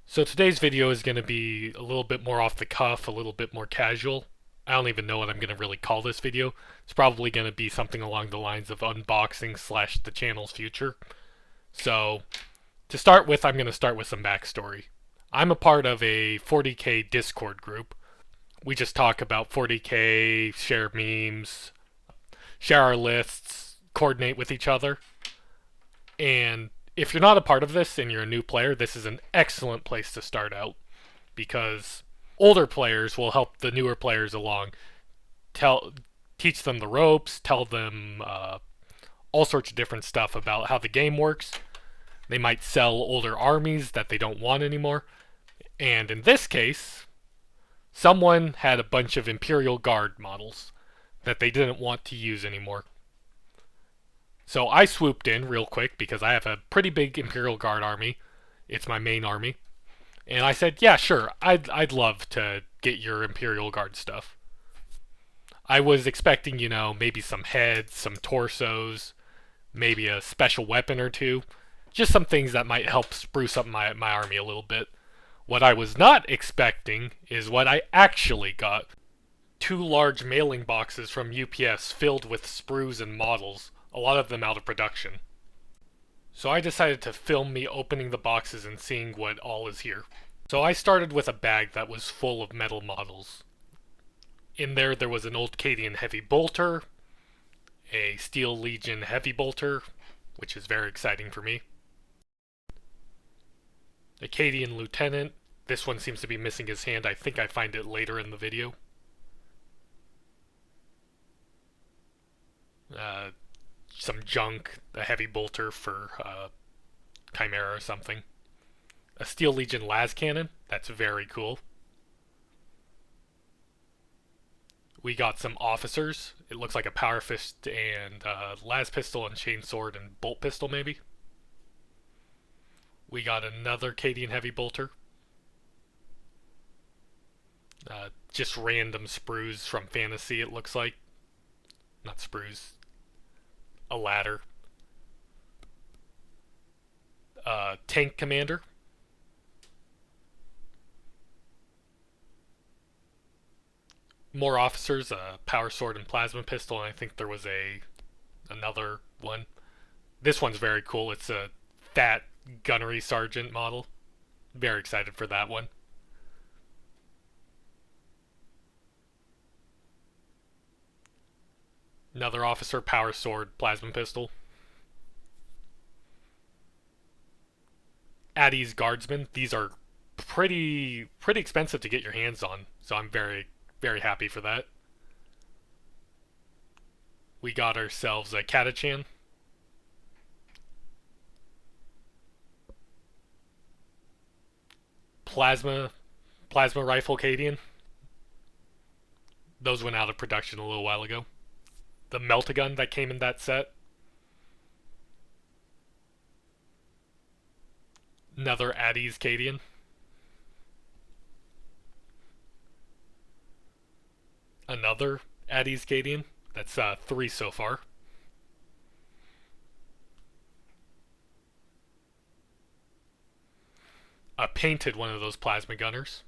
So today's video is going to be a little bit more off the cuff, a little bit more casual. I don't even know what I'm going to really call this video. It's probably going to be something along the lines of unboxing slash the channel's future. So to start with, I'm going to start with some backstory. I'm a part of a 40k Discord group. We just talk about 40k, share memes, share our lists, coordinate with each other. And if you're not a part of this and you're a new player, this is an excellent place to start out because older players will help the newer players along, teach them the ropes, tell them all sorts of different stuff about how the game works. They might sell older armies that they don't want anymore. And in this case, someone had a bunch of Imperial Guard models that they didn't want to use anymore. So I swooped in real quick because I have a pretty big Imperial Guard army. It's my main army. And I said, yeah, sure, I'd love to get your Imperial Guard stuff. I was expecting, maybe some heads, some torsos, maybe a special weapon or two. Just some things that might help spruce up my army a little bit. What I was not expecting is what I actually got. 2 large mailing boxes from UPS filled with sprues and models, a lot of them out of production. So I decided to film me opening the boxes and seeing what all is here. So I started with a bag that was full of metal models. In there was an old Cadian heavy bolter, a Steel Legion heavy bolter, which is very exciting for me, a Cadian lieutenant. This one seems to be missing his hand. I think I find it later in the video. Some junk, a heavy bolter for Chimera or something. A Steel Legion las cannon, that's very cool. We got some officers. It looks like a power fist and las pistol and chain sword and bolt pistol maybe. We got another Cadian heavy bolter. Just random sprues from fantasy it looks like. Not sprues. A ladder. Tank commander. More officers, a power sword and plasma pistol, and I think there was another one. This one's very cool. It's a fat gunnery sergeant model. Very excited for that one. Another officer, power sword, plasma pistol. Addie's guardsmen. These are pretty expensive to get your hands on, so I'm very happy for that. We got ourselves a Catachan. Plasma rifle Cadian. Those went out of production a little while ago. The Melt-A-Gun that came in that set. Another Addie's Cadian. Another Addie's Cadian. That's 3 so far. A painted one of those plasma gunners.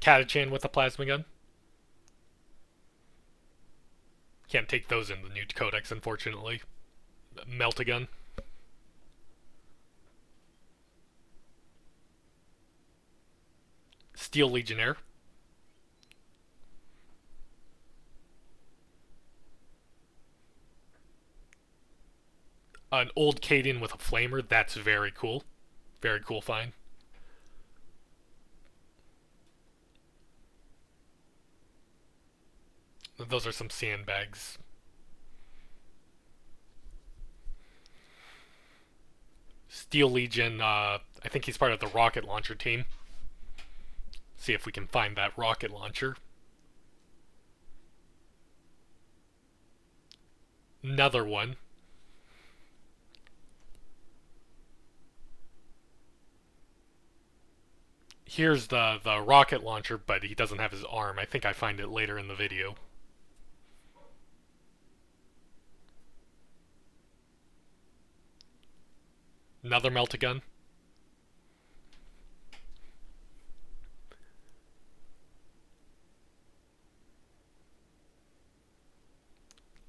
Catachan with a plasma gun. Can't take those in the new codex, unfortunately. Melt-A-Gun. Steel Legionnaire. An old Cadian with a flamer. That's very cool. Very cool find. Those are some sandbags. Steel Legion, I think he's part of the rocket launcher team. See if we can find that rocket launcher. Another one. Here's the rocket launcher, but he doesn't have his arm. I think I find it later in the video. Another melt-a-gun.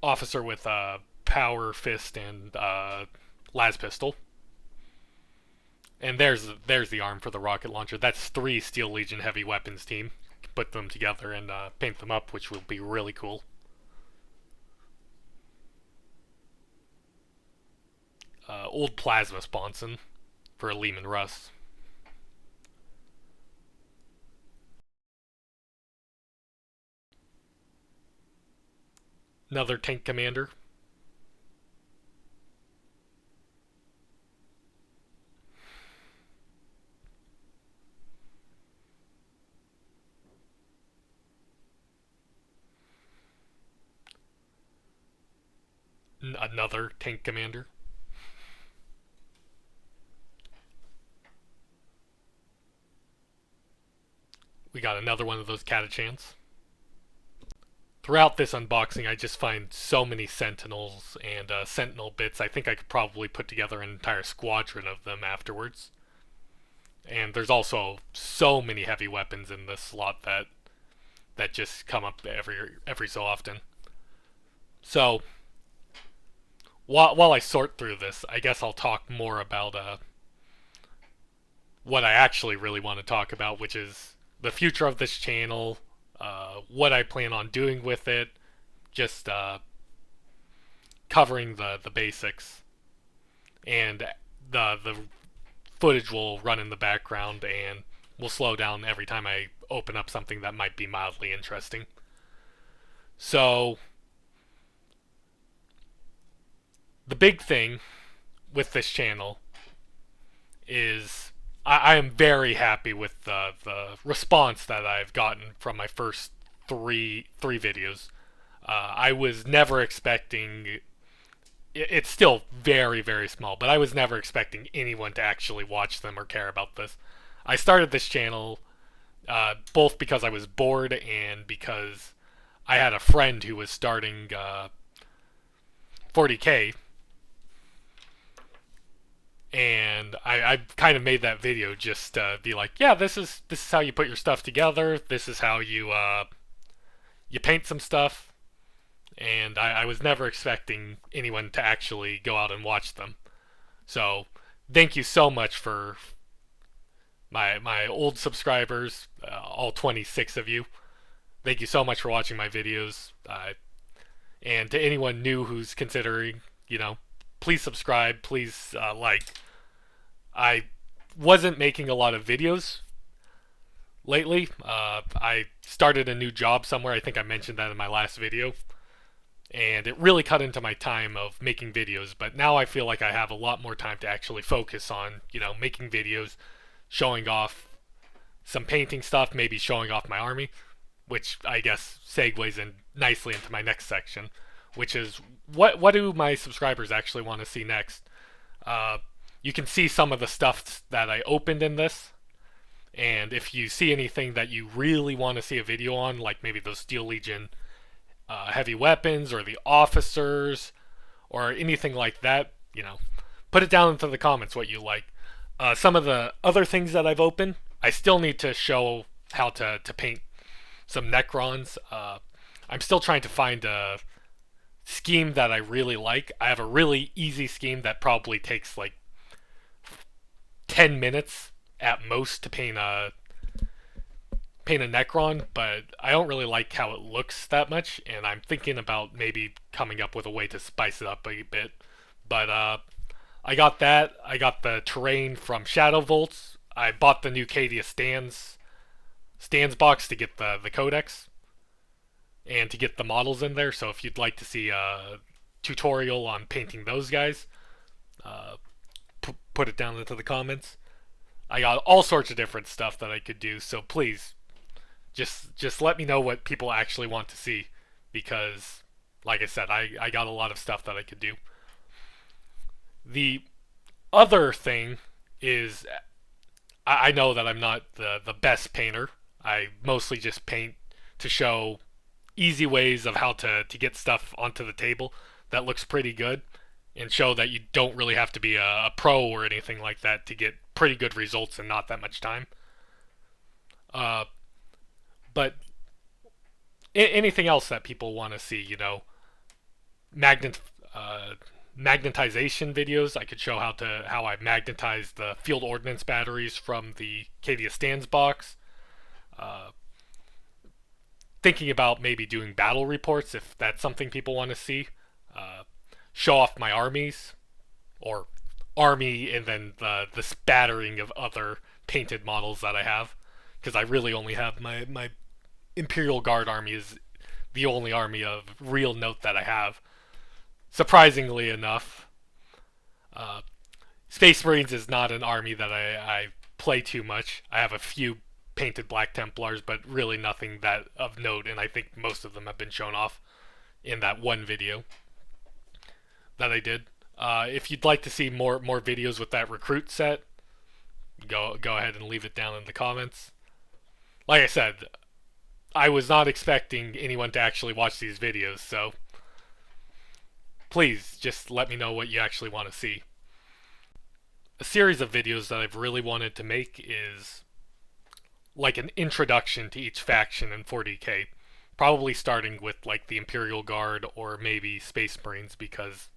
Officer with a power fist and las pistol. And there's the arm for the rocket launcher. That's 3 Steel Legion heavy weapons team. Put them together and paint them up, which will be really cool. Old plasma sponson for a Lehman Russ. Another tank commander. Another tank commander. We got another one of those catachans. Throughout this unboxing, I just find so many Sentinels and Sentinel bits. I think I could probably put together an entire squadron of them afterwards. And there's also so many heavy weapons in this slot that just come up every so often. So while I sort through this, I guess I'll talk more about what I actually really want to talk about, which is the future of this channel, what I plan on doing with it, just covering the basics, and the footage will run in the background and will slow down every time I open up something that might be mildly interesting. So the big thing with this channel is I am very happy with the response that I've gotten from my first three videos. I was never expecting. It's still very, very small, but I was never expecting anyone to actually watch them or care about this. I started this channel both because I was bored and because I had a friend who was starting 40K, and I kind of made that video just to be like, yeah, this is how you put your stuff together. This is how you paint some stuff. And I was never expecting anyone to actually go out and watch them. So thank you so much for my old subscribers, all 26 of you. Thank you so much for watching my videos. And to anyone new who's considering, please subscribe, please like. I wasn't making a lot of videos lately. I started a new job somewhere. I think I mentioned that in my last video. And it really cut into my time of making videos. But now I feel like I have a lot more time to actually focus on, making videos, showing off some painting stuff, maybe showing off my army, which I guess segues in nicely into my next section, which is what do my subscribers actually want to see next? You can see some of the stuff that I opened in this, and if you see anything that you really want to see a video on, like maybe those Steel Legion heavy weapons or the officers or anything like that, put it down into the comments what you like. Some of the other things that I've opened, I still need to show how to paint some Necrons. I'm still trying to find a scheme that I really like. I have a really easy scheme that probably takes like 10 minutes at most to paint a Necron, but I don't really like how it looks that much, and I'm thinking about maybe coming up with a way to spice it up a bit. But I got that. I got the terrain from Shadow Volts. I bought the new Cadia stands box to get the codex and to get the models in there. So if you'd like to see a tutorial on painting those guys, put it down into the comments. I got all sorts of different stuff that I could do, so please just let me know what people actually want to see, because like I said, I got a lot of stuff that I could do. The other thing is I know that I'm not the best painter. I mostly just paint to show easy ways of how to get stuff onto the table that looks pretty good. and show that you don't really have to be a pro or anything like that to get pretty good results in not that much time. Uh, but anything else that people want to see, magnet uh, magnetization videos. I could show how I magnetize the field ordnance batteries from the Cadia Stands box. Uh, Thinking about maybe doing battle reports if that's something people want to see. Uh, Show off my armies or army and then the spattering of other painted models that I have, because I really only have my Imperial Guard army is the only army of real note that I have. Surprisingly enough, uh, Space Marines is not an army that I play too much. I have a few painted Black Templars, but really nothing that of note, and I think most of them have been shown off in that one video that I did. If you'd like to see more videos with that recruit set, go ahead and leave it down in the comments. Like I said, I was not expecting anyone to actually watch these videos, so please just let me know what you actually want to see. A series of videos that I've really wanted to make is like an introduction to each faction in 40k. Probably starting with like the Imperial Guard or maybe Space Marines, because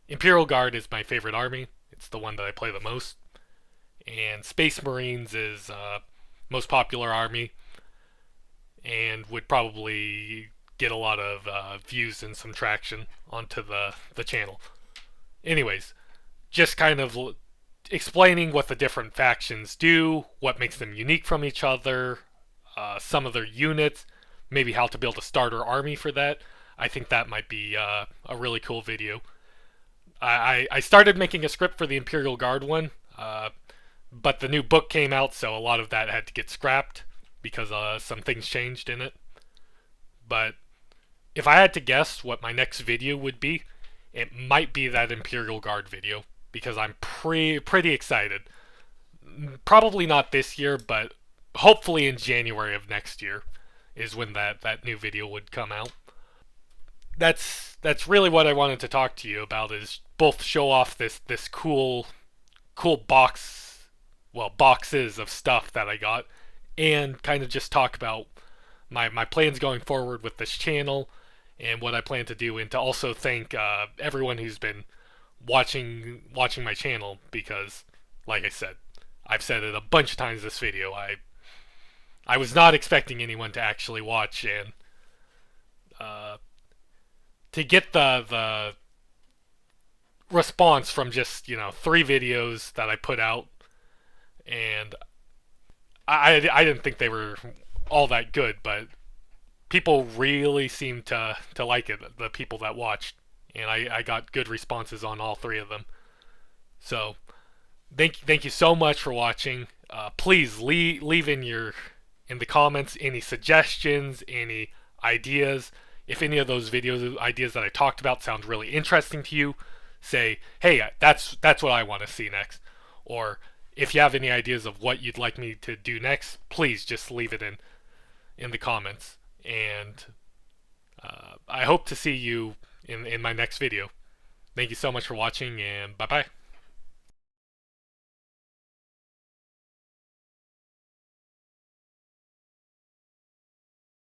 Imperial Guard is my favorite army. It's the one that I play the most. And Space Marines is most popular army and would probably get a lot of views and some traction onto the channel. Anyways, just kind of explaining what the different factions do, what makes them unique from each other, some of their units, maybe how to build a starter army for that. I think that might be a really cool video. I started making a script for the Imperial Guard one, but the new book came out, so a lot of that had to get scrapped because some things changed in it. But if I had to guess what my next video would be, it might be that Imperial Guard video, because I'm pretty excited. Probably not this year, but hopefully in January of next year is when that new video would come out. That's really what I wanted to talk to you about, is both show off this cool boxes of stuff that I got, and kind of just talk about my plans going forward with this channel and what I plan to do, and to also thank everyone who's been watching my channel, because like I said, I've said it a bunch of times this video, I was not expecting anyone to actually watch, and to get the response from just 3 videos that I put out, and I didn't think they were all that good, but people really seemed to like it, the people that watched, and I got good responses on all 3 of them. So thank you so much for watching. Please leave in the comments any suggestions, any ideas. If any of those ideas that I talked about sound really interesting to you, say, hey, that's what I want to see next. Or if you have any ideas of what you'd like me to do next, please just leave it in the comments. And I hope to see you in my next video. Thank you so much for watching, and bye-bye.